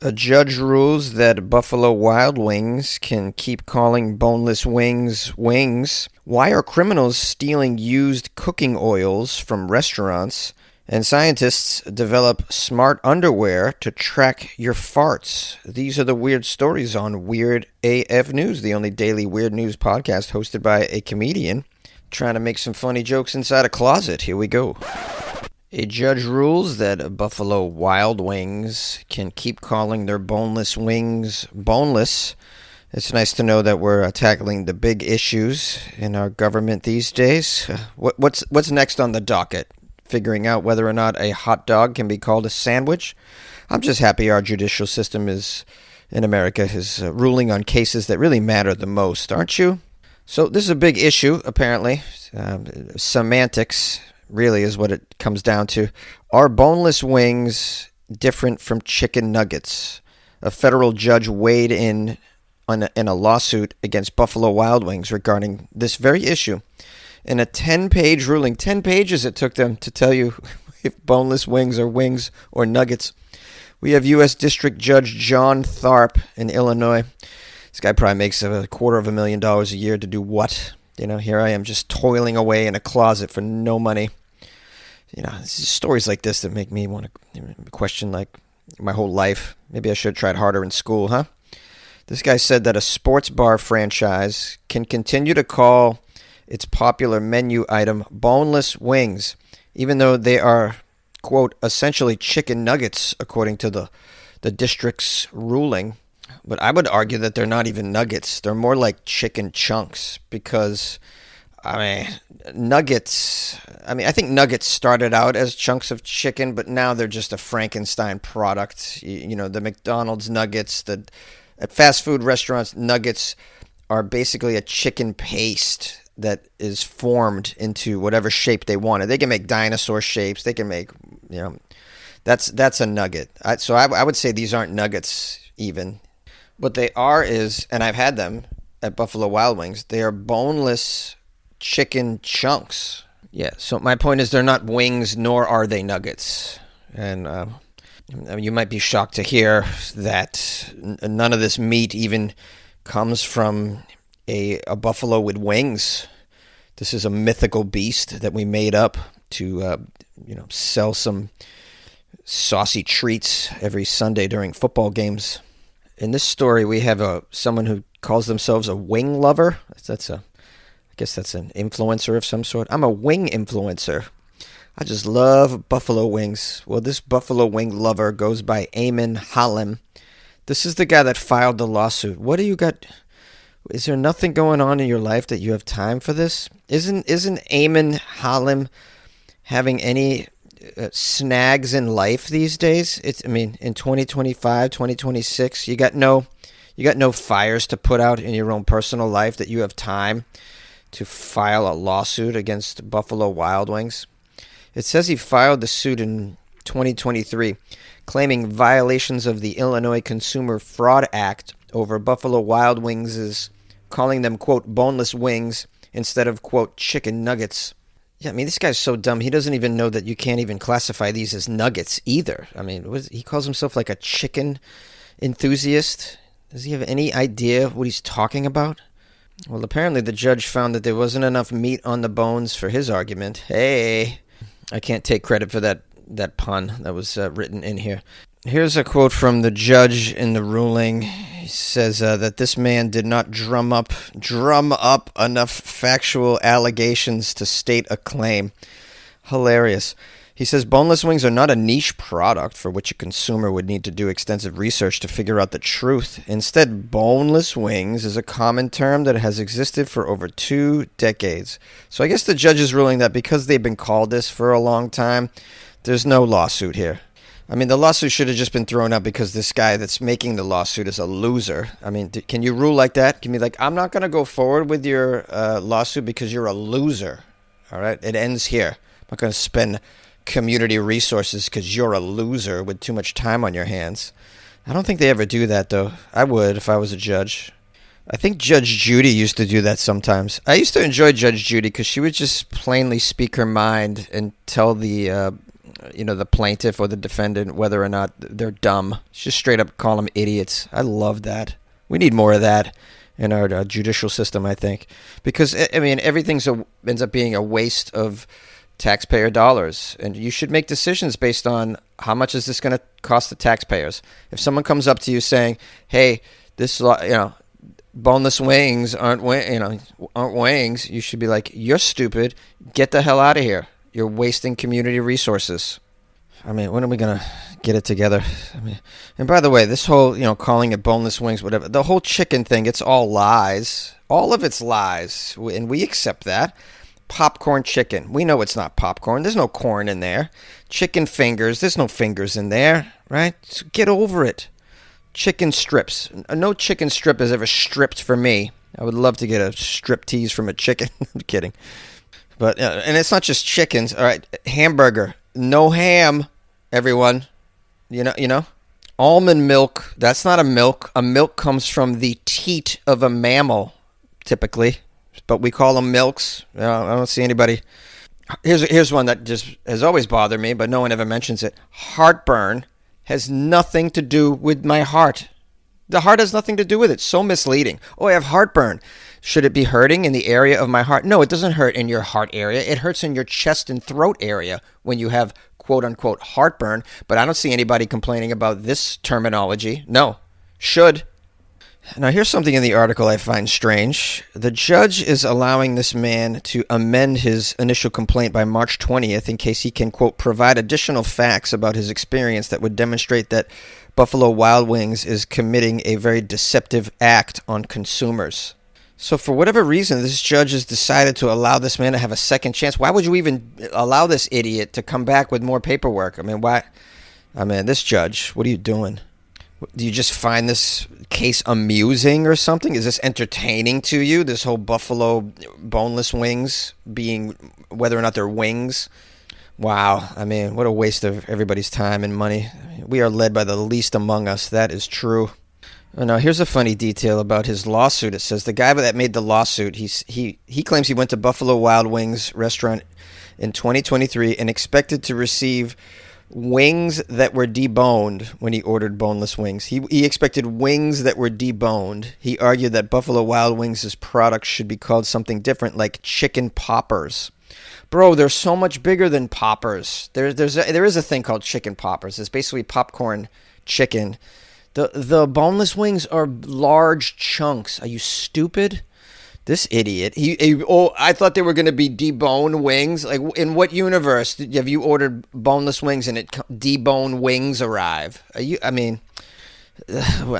A judge rules that Buffalo Wild Wings can keep calling boneless wings wings. Why are criminals stealing used cooking oils from restaurants? And scientists develop smart underwear to track your farts. These are the weird stories on Weird AF News, the only daily weird news podcast hosted by a comedian trying to make some funny jokes inside a closet. Here we go. A judge rules that Buffalo Wild Wings can keep calling their boneless wings boneless. It's nice to know that we're tackling the big issues in our government these days. What's next on the docket? Figuring out whether or not a hot dog can be called a sandwich? I'm just happy our judicial system in America is ruling on cases that really matter the most, aren't you? So this is a big issue, apparently. Semantics really is what it comes down to. Are boneless wings different from chicken nuggets? A federal judge weighed in a lawsuit against Buffalo Wild Wings regarding this very issue. In a 10-page ruling, 10 pages it took them to tell you if boneless wings are wings or nuggets. We have U.S. District Judge John Tharp in Illinois. This guy probably makes $250,000 a year to do what? You know, here I am just toiling away in a closet for no money. You know, it's just stories like this that make me want to question, like, my whole life. Maybe I should have tried harder in school, huh? This guy said that a sports bar franchise can continue to call its popular menu item boneless wings, even though they are, quote, essentially chicken nuggets, according to the district's ruling. But I would argue that they're not even nuggets. They're more like chicken chunks because, I think nuggets started out as chunks of chicken, but now they're just a Frankenstein product. You know, the McDonald's nuggets, at fast food restaurants, nuggets are basically a chicken paste that is formed into whatever shape they wanted. They can make dinosaur shapes. They can make, that's a nugget. So I would say these aren't nuggets even. What they are is, and I've had them at Buffalo Wild Wings, they are boneless chicken chunks. Yeah, so my point is they're not wings, nor are they nuggets. And you might be shocked to hear that none of this meat even comes from a buffalo with wings. This is a mythical beast that we made up to, sell some saucy treats every Sunday during football games. In this story, we have someone who calls themselves a wing lover. I guess that's an influencer of some sort. I'm a wing influencer. I just love buffalo wings. Well, this buffalo wing lover goes by Eamon Hallam. This is the guy that filed the lawsuit. What do you got? Is there nothing going on in your life that you have time for this? Isn't Eamon Hallam having any snags in life these days? In 2025, 2026, you got no fires to put out in your own personal life that you have time to file a lawsuit against Buffalo Wild Wings. It says he filed the suit in 2023, claiming violations of the Illinois Consumer Fraud Act over Buffalo Wild Wings, calling them, quote, boneless wings instead of, quote, chicken nuggets. Yeah, this guy's so dumb. He doesn't even know that you can't even classify these as nuggets either. He calls himself like a chicken enthusiast. Does he have any idea what he's talking about? Well, apparently the judge found that there wasn't enough meat on the bones for his argument. Hey, I can't take credit for that pun that was written in here. Here's a quote from the judge in the ruling. He says that this man did not drum up enough factual allegations to state a claim. Hilarious. He says boneless wings are not a niche product for which a consumer would need to do extensive research to figure out the truth. Instead, boneless wings is a common term that has existed for over 2 decades. So I guess the judge is ruling that because they've been called this for a long time, there's no lawsuit here. The lawsuit should have just been thrown out because this guy that's making the lawsuit is a loser. Can you rule like that? Can you be like, I'm not going to go forward with your lawsuit because you're a loser. All right? It ends here. I'm not going to spend community resources because you're a loser with too much time on your hands. I don't think they ever do that, though. I would if I was a judge. I think Judge Judy used to do that sometimes. I used to enjoy Judge Judy because she would just plainly speak her mind and tell the the plaintiff or the defendant, whether or not they're dumb. Just straight up call them idiots. I love that. We need more of that in our judicial system, I think, because I mean everything ends up being a waste of taxpayer dollars, and you should make decisions based on how much is this going to cost the taxpayers. If someone comes up to you saying, "Hey, this boneless wings aren't wings," you should be like, "You're stupid. Get the hell out of here. You're wasting community resources." I mean, when are we going to get it together? I mean, and by the way, this whole, calling it boneless wings, whatever, the whole chicken thing, it's all lies. All of it's lies, and we accept that. Popcorn chicken. We know it's not popcorn. There's no corn in there. Chicken fingers. There's no fingers in there, right? So get over it. Chicken strips. No chicken strip is ever stripped for me. I would love to get a strip tease from a chicken. I'm kidding. But, and it's not just chickens. All right, hamburger. No ham, everyone. You know. Almond milk. That's not a milk. A milk comes from the teat of a mammal, typically. But we call them milks. I don't see anybody. Here's one that just has always bothered me, but no one ever mentions it. Heartburn has nothing to do with my heart. The heart has nothing to do with it. So misleading. Oh, I have heartburn. Should it be hurting in the area of my heart? No, it doesn't hurt in your heart area. It hurts in your chest and throat area when you have quote-unquote heartburn. But I don't see anybody complaining about this terminology. No. Should. Now, here's something in the article I find strange. The judge is allowing this man to amend his initial complaint by March 20th in case he can, quote, provide additional facts about his experience that would demonstrate that Buffalo Wild Wings is committing a very deceptive act on consumers. So for whatever reason, this judge has decided to allow this man to have a second chance. Why would you even allow this idiot to come back with more paperwork? I mean, why? I mean, this judge, what are you doing? Do you just find this case amusing or something? Is this entertaining to you, this whole Buffalo boneless wings being, whether or not they're wings? Wow. I mean, what a waste of everybody's time and money. We are led by the least among us. That is true. Now, here's a funny detail about his lawsuit. It says the guy that made the lawsuit, he claims he went to Buffalo Wild Wings restaurant in 2023 and expected to receive wings that were deboned when he ordered boneless wings. He expected wings that were deboned. He argued that Buffalo Wild Wings' products should be called something different, like chicken poppers. Bro, they're so much bigger than poppers. There is a thing called chicken poppers. It's basically popcorn chicken. The boneless wings are large chunks. Are you stupid? This idiot. I thought they were going to be deboned wings. Like, in what universe have you ordered boneless wings and deboned wings arrive?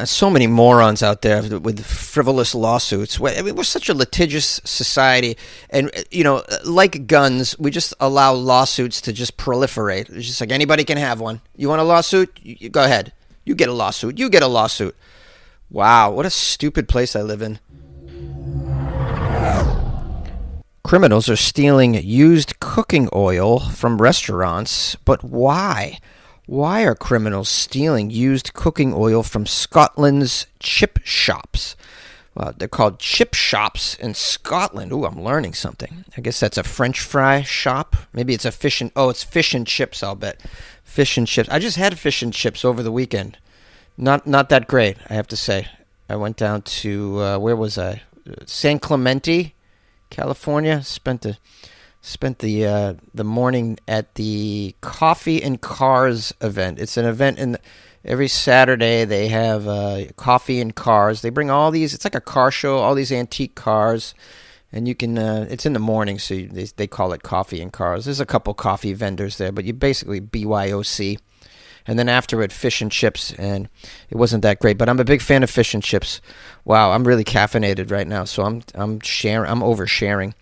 So many morons out there with frivolous lawsuits. We're such a litigious society, and like guns, we just allow lawsuits to just proliferate. It's just like anybody can have one. You want a lawsuit? Go ahead. You get a lawsuit. You get a lawsuit. Wow, what a stupid place I live in. Criminals are stealing used cooking oil from restaurants, but why? Why are criminals stealing used cooking oil from Scotland's chip shops? Well, they're called chip shops in Scotland. Ooh, I'm learning something. I guess that's a French fry shop. Maybe it's it's fish and chips, I'll bet. Fish and chips. I just had fish and chips over the weekend. Not that great, I have to say. I went down to, where was I? San Clemente, California. Spent the morning at the Coffee and Cars event. It's an event every Saturday. They have coffee and cars. They bring all these. It's like a car show. All these antique cars, and you can. It's in the morning, so they call it Coffee and Cars. There's a couple coffee vendors there, but you basically BYOC. And then afterward, fish and chips, and it wasn't that great. But I'm a big fan of fish and chips. Wow, I'm really caffeinated right now, so I'm oversharing.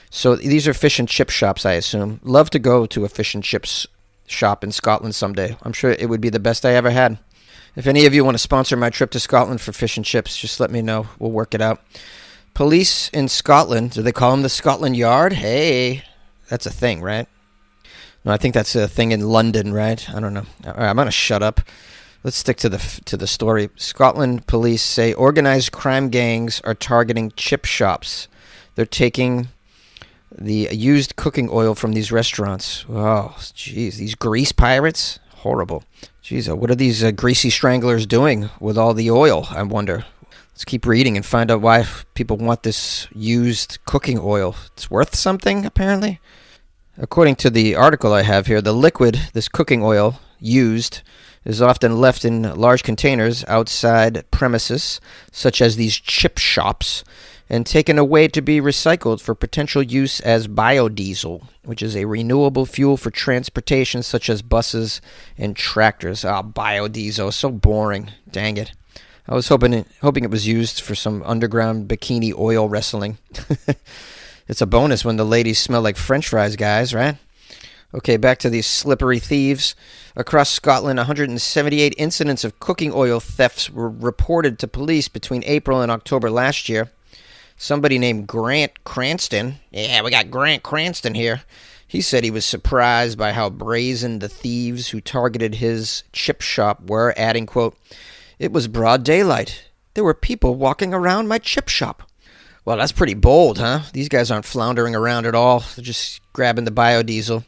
So these are fish and chip shops, I assume. Love to go to a fish and chips shop in Scotland someday. I'm sure it would be the best I ever had. If any of you want to sponsor my trip to Scotland for fish and chips, just let me know. We'll work it out. Police in Scotland, do they call them the Scotland Yard? Hey, that's a thing, right? No, I think that's a thing in London, right? I don't know. All right, I'm going to shut up. Let's stick to the story. Scotland police say organized crime gangs are targeting chip shops. They're taking the used cooking oil from these restaurants. Oh, jeez, these grease pirates, horrible. Jeez, what are these greasy stranglers doing with all the oil, I wonder? Let's keep reading and find out why people want this used cooking oil. It's worth something, apparently. According to the article I have here, the liquid, this cooking oil, used, is often left in large containers outside premises, such as these chip shops, and taken away to be recycled for potential use as biodiesel, which is a renewable fuel for transportation such as buses and tractors. Biodiesel, so boring. Dang it. I was hoping it was used for some underground bikini oil wrestling. It's a bonus when the ladies smell like French fries, guys, right? Okay, back to these slippery thieves. Across Scotland, 178 incidents of cooking oil thefts were reported to police between April and October last year. Somebody named Grant Cranston, yeah, we got Grant Cranston here, he said he was surprised by how brazen the thieves who targeted his chip shop were, adding, quote, "It was broad daylight. There were people walking around my chip shop." Well, that's pretty bold, huh? These guys aren't floundering around at all. They're just grabbing the biodiesel.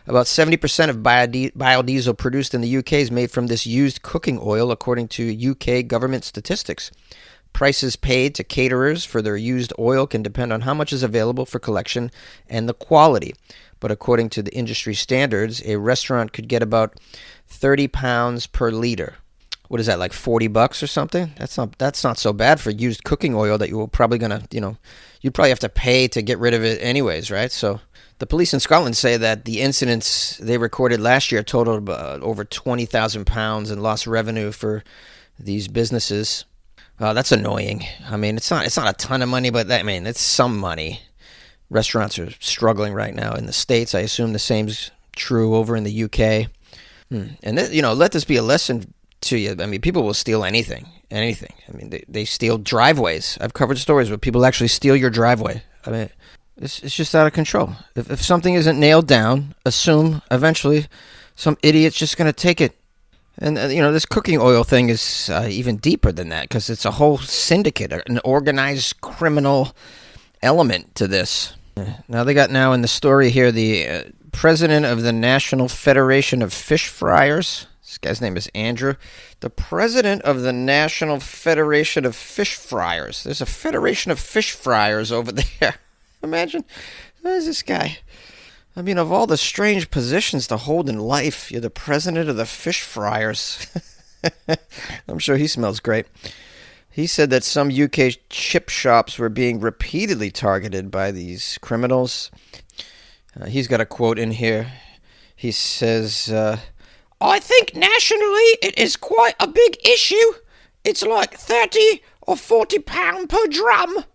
About 70% of biodiesel produced in the UK is made from this used cooking oil, according to UK government statistics. Prices paid to caterers for their used oil can depend on how much is available for collection and the quality. But according to the industry standards, a restaurant could get about £30 per liter. What is that, like $40 or something? That's not so bad for used cooking oil that you will probably you'd probably have to pay to get rid of it anyways, right? So the police in Scotland say that the incidents they recorded last year totaled over £20,000 in lost revenue for these businesses. That's annoying. I mean, it's not a ton of money, but it's some money. Restaurants are struggling right now in the States. I assume the same's true over in the UK. And let this be a lesson to you. I mean, people will steal anything. I mean, they steal driveways. I've covered stories where people actually steal your driveway. I mean, it's just out of control. If something isn't nailed down, assume eventually some idiot's just going to take it. And, this cooking oil thing is even deeper than that because it's a whole syndicate, an organized criminal element to this. Now they got in the story here the president of the National Federation of Fish Fryers. This guy's name is Andrew. The president of the National Federation of Fish Fryers. There's a Federation of Fish Fryers over there. Imagine. Who's this guy? I mean, of all the strange positions to hold in life, you're the president of the Fish Fryers. I'm sure he smells great. He said that some UK chip shops were being repeatedly targeted by these criminals. He's got a quote in here. He says, "I think nationally it is quite a big issue. It's like 30 or 40 pound per drum.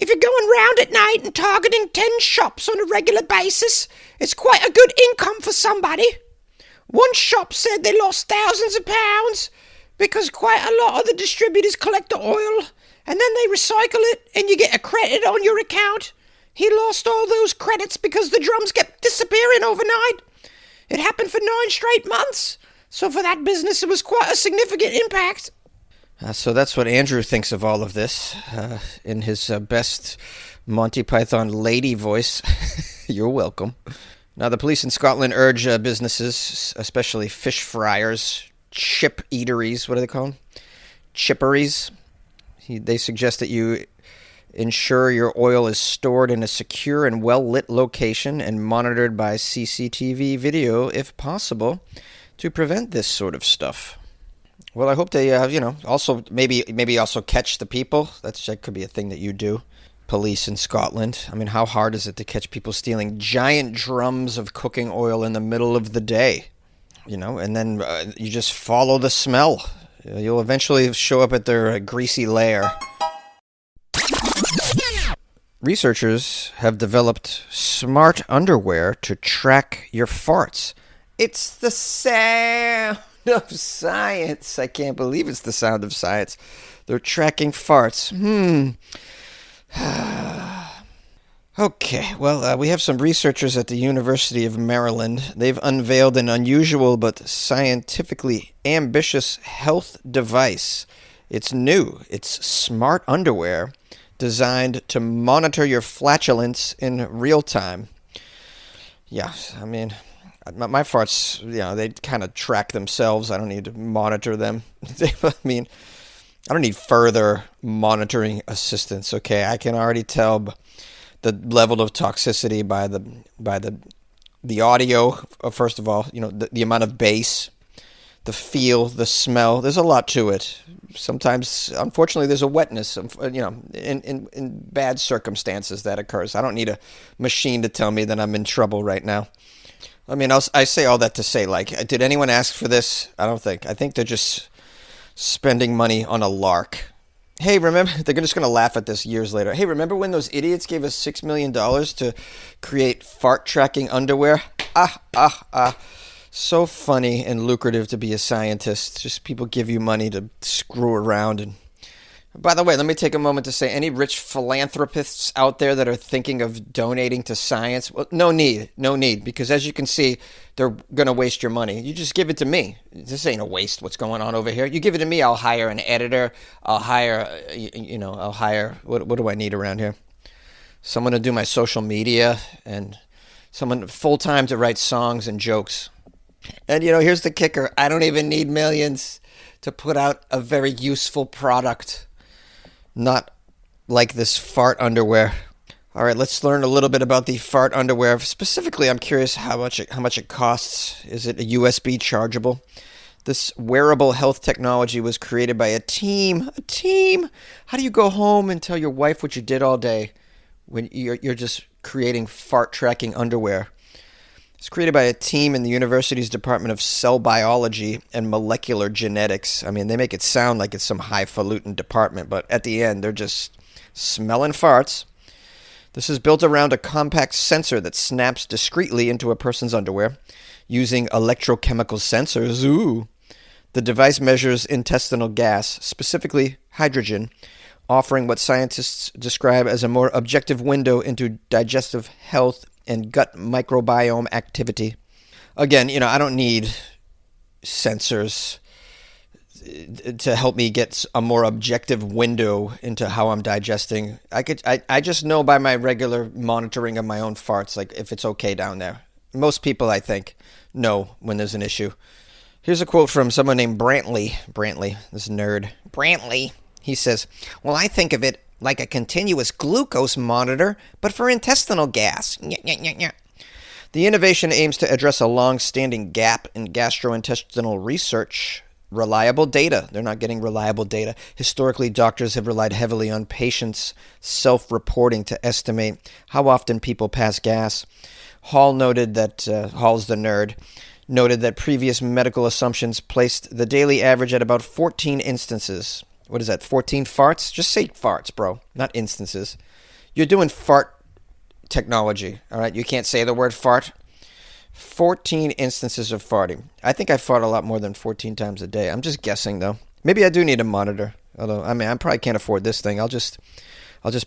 If you're going round at night and targeting 10 shops on a regular basis, it's quite a good income for somebody. One shop said they lost thousands of pounds because quite a lot of the distributors collect the oil and then they recycle it and you get a credit on your account. He lost all those credits because the drums kept disappearing overnight. It happened for 9 straight months. So for that business, it was quite a significant impact." So that's what Andrew thinks of all of this in his best Monty Python lady voice. You're welcome. Now, the police in Scotland urge businesses, especially fish fryers, chip eateries, what do they call them? Chipperies. They suggest that you ensure your oil is stored in a secure and well-lit location and monitored by CCTV video if possible to prevent this sort of stuff. Well, I hope they, also maybe also catch the people. That could be a thing that you do. Police in Scotland. I mean, how hard is it to catch people stealing giant drums of cooking oil in the middle of the day? And then you just follow the smell. You'll eventually show up at their greasy lair. Researchers have developed smart underwear to track your farts. It's the sound of science. I can't believe it's the sound of science. They're tracking farts. Okay, well, we have some researchers at the University of Maryland. They've unveiled an unusual but scientifically ambitious health device. It's new. It's smart underwear designed to monitor your flatulence in real time. Yeah, I mean, my farts, they kind of track themselves. I don't need to monitor them. I mean, I don't need further monitoring assistance. Okay, I can already tell the level of toxicity by the audio. First of all, the amount of bass, the feel, the smell. There's a lot to it. Sometimes, unfortunately, there's a wetness. In bad circumstances that occurs. I don't need a machine to tell me that I'm in trouble right now. I mean, I say all that to say, like, did anyone ask for this? I don't think. I think they're just spending money on a lark. Hey, remember, they're just going to laugh at this years later. Hey, remember when those idiots gave us $6 million to create fart tracking underwear? So funny and lucrative to be a scientist. Just people give you money to screw around. And by the way, let me take a moment to say, any rich philanthropists out there that are thinking of donating to science, well, no need, because as you can see, they're going to waste your money. You just give it to me. This ain't a waste, what's going on over here. You give it to me, I'll hire an editor, I'll hire, what do I need around here? Someone to do my social media, and someone full-time to write songs and jokes. And, here's the kicker. I don't even need millions to put out a very useful product. Not like this fart underwear. All right, let's learn a little bit about the fart underwear. Specifically, I'm curious how much it costs. Is it a USB chargeable? This wearable health technology was created by a team. A team? How do you go home and tell your wife what you did all day when you're just creating fart tracking underwear? It's created by a team in the university's Department of Cell Biology and Molecular Genetics. I mean, they make it sound like it's some highfalutin department, but at the end, they're just smelling farts. This is built around a compact sensor that snaps discreetly into a person's underwear using electrochemical sensors. Ooh. The device measures intestinal gas, specifically hydrogen, offering what scientists describe as a more objective window into digestive health and gut microbiome activity. Again, I don't need sensors to help me get a more objective window into how I'm digesting. I just know by my regular monitoring of my own farts, like if it's okay down there. Most people, I think, know when there's an issue. Here's a quote from someone named Brantley, this nerd. Brantley, he says, "Well, I think of it like a continuous glucose monitor, but for intestinal gas. The innovation aims to address a long-standing gap in gastrointestinal research. Reliable data. They're not getting reliable data. Historically, doctors have relied heavily on patients' self-reporting to estimate how often people pass gas. Hall's the nerd, noted that previous medical assumptions placed the daily average at about 14 instances. What is that, 14 farts? Just say farts, bro, not instances. You're doing fart technology, all right? You can't say the word fart. 14 instances of farting. I think I fart a lot more than 14 times a day. I'm just guessing, though. Maybe I do need a monitor. Although, I mean, I probably can't afford this thing. I'll just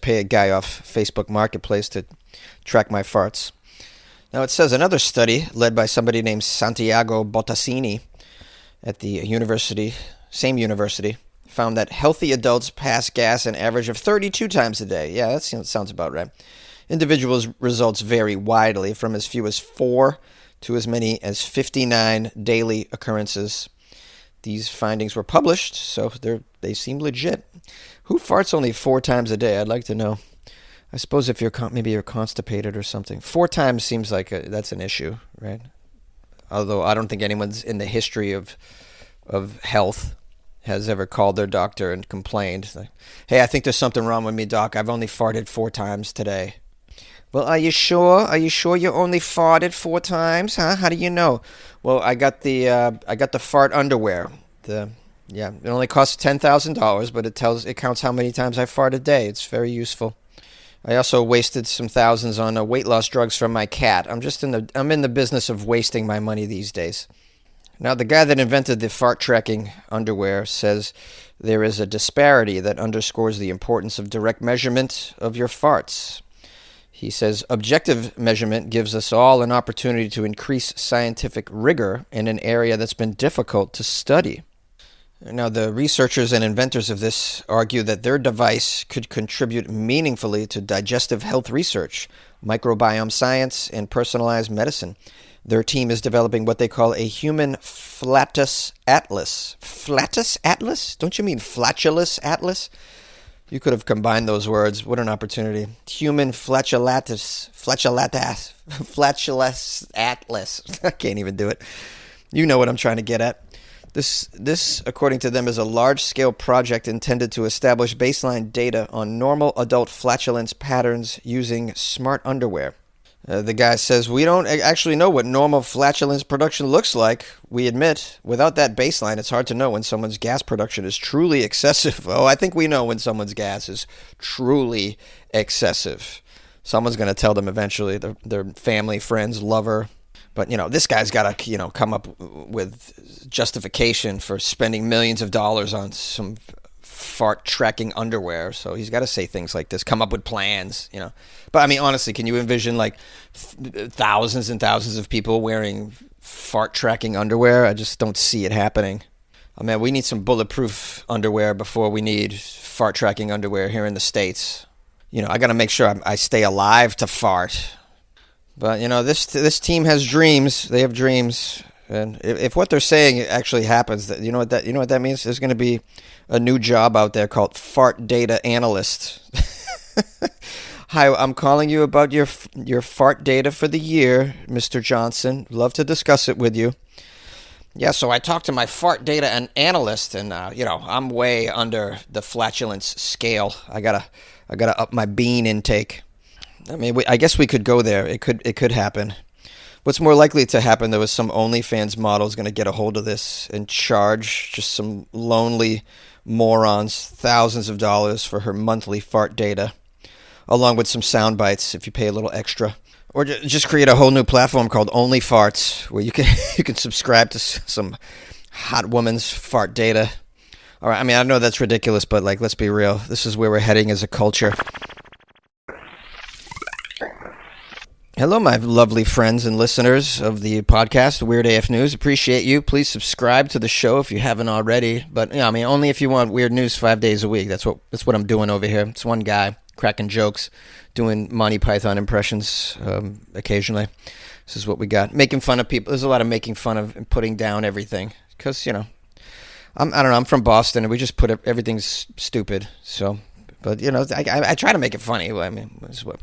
pay a guy off Facebook Marketplace to track my farts. Now, it says another study led by somebody named Santiago Bottassini at the same university, found that healthy adults pass gas an average of 32 times a day. Yeah, that sounds about right. Individuals' results vary widely from as few as 4 to as many as 59 daily occurrences. These findings were published, so they seem legit. Who farts only 4 times a day? I'd like to know. I suppose if maybe you're constipated or something. 4 times seems like that's an issue, right? Although I don't think anyone's in the history of health has ever called their doctor and complained. Like, hey, I think there's something wrong with me, doc. I've only farted 4 times today. Well, are you sure? Are you sure you only farted 4 times? Huh? How do you know? Well, I got the fart underwear. It only costs $10,000, but it counts how many times I fart a day. It's very useful. I also wasted some thousands on weight loss drugs from my cat. I'm in the business of wasting my money these days. Now, the guy that invented the fart tracking underwear says there is a disparity that underscores the importance of direct measurement of your farts. He says objective measurement gives us all an opportunity to increase scientific rigor in an area that's been difficult to study. Now, the researchers and inventors of this argue that their device could contribute meaningfully to digestive health research, microbiome science, and personalized medicine. Their team is developing what they call a human flatus atlas. Flatus atlas? Don't you mean flatulous atlas? You could have combined those words. What an opportunity. Human flatulus atlas. I can't even do it. You know what I'm trying to get at. This, according to them, is a large-scale project intended to establish baseline data on normal adult flatulence patterns using smart underwear. The guy says, we don't actually know what normal flatulence production looks like. We admit, without that baseline, it's hard to know when someone's gas production is truly excessive. Oh, I think we know when someone's gas is truly excessive. Someone's going to tell them eventually, their family, friends, lover. But, this guy's got to, come up with justification for spending millions of dollars on some fart tracking underwear. So he's got to say things like this, come up with plans, But, I mean, honestly, can you envision, thousands and thousands of people wearing fart tracking underwear? I just don't see it happening. I mean, we need some bulletproof underwear before we need fart tracking underwear here in the States. I got to make sure I stay alive to fart. But, this team has dreams. They have dreams. And if what they're saying actually happens, you know what that means? There's going to be a new job out there called fart data analyst. Hi, I'm calling you about your fart data for the year, Mr. Johnson. Love to discuss it with you. Yeah, so I talked to my fart data analyst, and I'm way under the flatulence scale. I gotta up my bean intake. I mean, I guess we could go there. It could happen. What's more likely to happen, though, is some OnlyFans model is going to get a hold of this and charge just some lonely morons thousands of dollars for her monthly fart data, along with some sound bites if you pay a little extra. Or just create a whole new platform called Only Farts, where you can subscribe to some hot woman's fart data. All right, I mean, I know that's ridiculous, but let's be real. This is where we're heading as a culture. Hello, my lovely friends and listeners of the podcast, Weird AF News. Appreciate you. Please subscribe to the show if you haven't already. But only if you want weird news 5 days a week. That's what I'm doing over here. It's one guy cracking jokes, doing Monty Python impressions occasionally. This is what we got. Making fun of people. There's a lot of making fun of and putting down everything. Because, I don't know. I'm from Boston, and we just put everything's stupid. So, but I try to make it funny. I mean, that's what.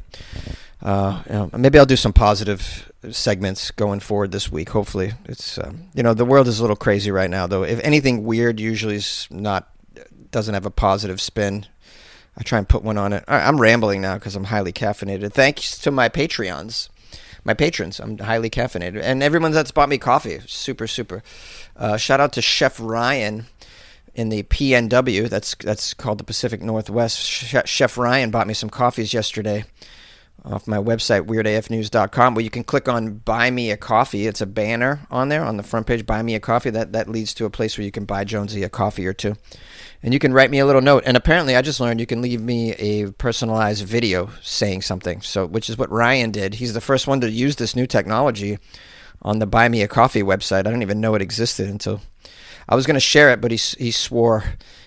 Maybe I'll do some positive segments going forward this week. Hopefully, it's the world is a little crazy right now. Though, if anything weird usually doesn't have a positive spin. I try and put one on it. All right, I'm rambling now because I'm highly caffeinated. Thanks to my patrons. I'm highly caffeinated, and everyone that's bought me coffee, super. Shout out to Chef Ryan in the PNW. That's called the Pacific Northwest. Chef Ryan bought me some coffees yesterday off my website, weirdafnews.com, where you can click on Buy Me a Coffee. It's a banner on there on the front page, Buy Me a Coffee. That leads to a place where you can buy Jonesy a coffee or two. And you can write me a little note. And apparently, I just learned you can leave me a personalized video saying something, which is what Ryan did. He's the first one to use this new technology on the Buy Me a Coffee website. I didn't even know it existed until I was going to share it, but he swore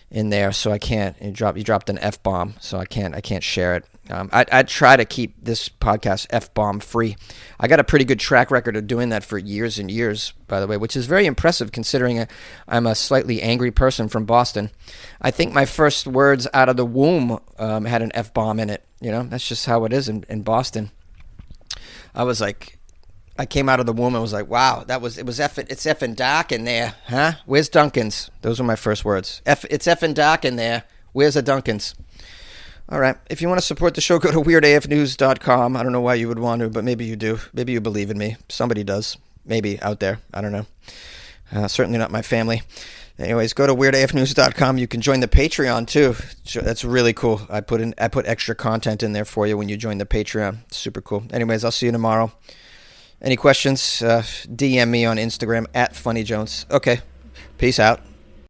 in there, so I can't. He dropped an F-bomb, so I can't share it. I try to keep this podcast F-bomb free. I got a pretty good track record of doing that for years and years, by the way, which is very impressive considering I'm a slightly angry person from Boston. I think my first words out of the womb had an F-bomb in it. That's just how it is in Boston. I came out of the womb and was like, wow, it's effing dark in there, huh? Where's Duncan's? Those were my first words. It's effing dark in there. Where's a Duncan's? All right. If you want to support the show, go to weirdafnews.com. I don't know why you would want to, but maybe you do. Maybe you believe in me. Somebody does. Maybe out there. I don't know. Certainly not my family. Anyways, go to weirdafnews.com. You can join the Patreon too. That's really cool. I put extra content in there for you when you join the Patreon. Super cool. Anyways, I'll see you tomorrow. Any questions? DM me on Instagram @FunnyJones. Okay. Peace out.